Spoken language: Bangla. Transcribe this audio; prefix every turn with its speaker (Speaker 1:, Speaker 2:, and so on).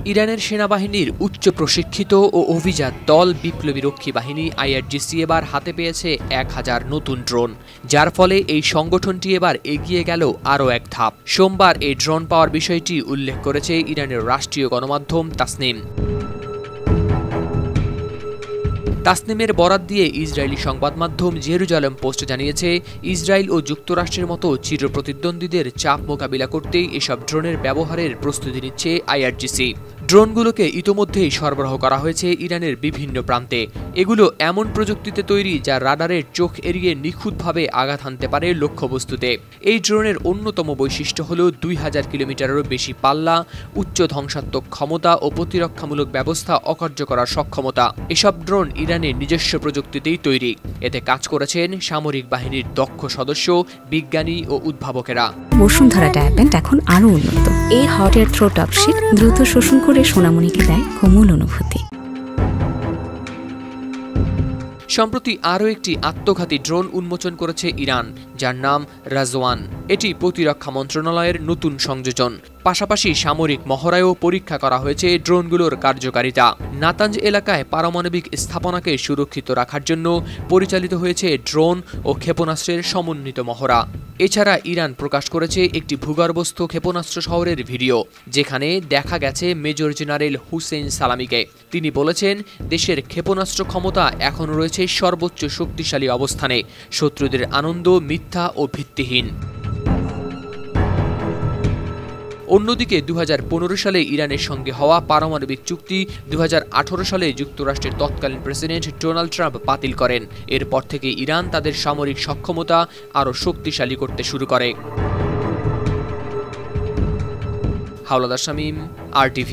Speaker 1: ইরানের সেনাবাহিনীর উচ্চ প্রশিক্ষিত ও অভিজাত দল বিপ্লবী রক্ষী বাহিনী আইআরজিসি এবার হাতে পেয়েছে 1000 নতুন ড্রোন, যার ফলে এই সংগঠনটি এবার এগিয়ে গেল আরও এক ধাপ। সোমবার এই ড্রোন পাওয়ার বিষয়টি উল্লেখ করেছে ইরানের রাষ্ট্রীয় গণমাধ্যম তাসনিম। তাসনিমের বরাত দিয়ে ইসরায়েলি সংবাদ মাধ্যম জেরুজালেম পোস্ট জানিয়েছে, ইসরায়েল ও যুক্তরাষ্ট্রের মতো চিরপ্রতিদ্বন্দ্বীদের চাপ মোকাবিলা করতেই এসব ড্রোনের ব্যবহারের প্রস্তুতি নিচ্ছে আইআরজিসি। ড্রোনগুলোকে ইতোমধ্যেই সরবরাহ করা হয়েছে ইরানের বিভিন্ন প্রান্তে। এগুলো এমন প্রযুক্তিতে তৈরি যা রাডারের চোখ এড়িয়ে নিখুঁতভাবে আঘাত হানতে পারে লক্ষ্যবস্তুতে। এই ড্রোনের অন্যতম বৈশিষ্ট্য হল 2000 কিলোমিটারেরও বেশি পাল্লা, উচ্চ ধ্বংসাত্মক ক্ষমতা ও প্রতিরক্ষামূলক ব্যবস্থা অকার্য করার সক্ষমতা। এসব ড্রোন ইরানের নিজস্ব প্রযুক্তিতেই তৈরি। এতে কাজ করেছেন সামরিক বাহিনীর দক্ষ সদস্য, বিজ্ঞানী ও উদ্ভাবকেরা।
Speaker 2: বসুন্ধরা ডায়াপেন্ট এখন আরো উন্নত। এই hot air throw top sheet দ্রুত শোষণ করে সোনামণিকে দেয় কোমল অনুভূতি।
Speaker 1: সম্প্রতি আরও একটি আত্মঘাতী ড্রোন উন্মোচন করেছে ইরান, যার নাম রাজওয়ান। এটি প্রতিরক্ষা মন্ত্রণালয়ের নতুন সংযোজন। পাশাপাশি সামরিক মহড়ায়ও পরীক্ষা করা হয়েছে ড্রোনগুলোর কার্যকারিতা। নাতাঞ্জ এলাকায় পারমাণবিক স্থাপনাকে সুরক্ষিত রাখার জন্য পরিচালিত হয়েছে ড্রোন ও ক্ষেপণাস্ত্রের সমন্বিত মহড়া। এছাড়া ইরান প্রকাশ করেছে একটি ভূগর্ভস্থ ক্ষেপণাস্ত্র শহরের ভিডিও, যেখানে দেখা গেছে মেজর জেনারেল হুসেইন সালামিকে। তিনি বলেছেন, দেশের ক্ষেপণাস্ত্র ক্ষমতা এখনও রয়েছে সর্বোচ্চ শক্তিশালী অবস্থানে। শত্রুদের আনন্দ মিথ্যা ও ভিত্তিহীন। অন্যদিকে 2015 সালে ইরানের সঙ্গে হওয়া পারমাণবিক চুক্তি 2018 সালে যুক্তরাষ্ট্রের তৎকালীন প্রেসিডেন্ট ডোনাল্ড ট্রাম্প বাতিল করেন। এরপর থেকে ইরান তাদের সামরিক সক্ষমতা আরও শক্তিশালী করতে শুরু করে। হাওলাদার শামীম, RTV।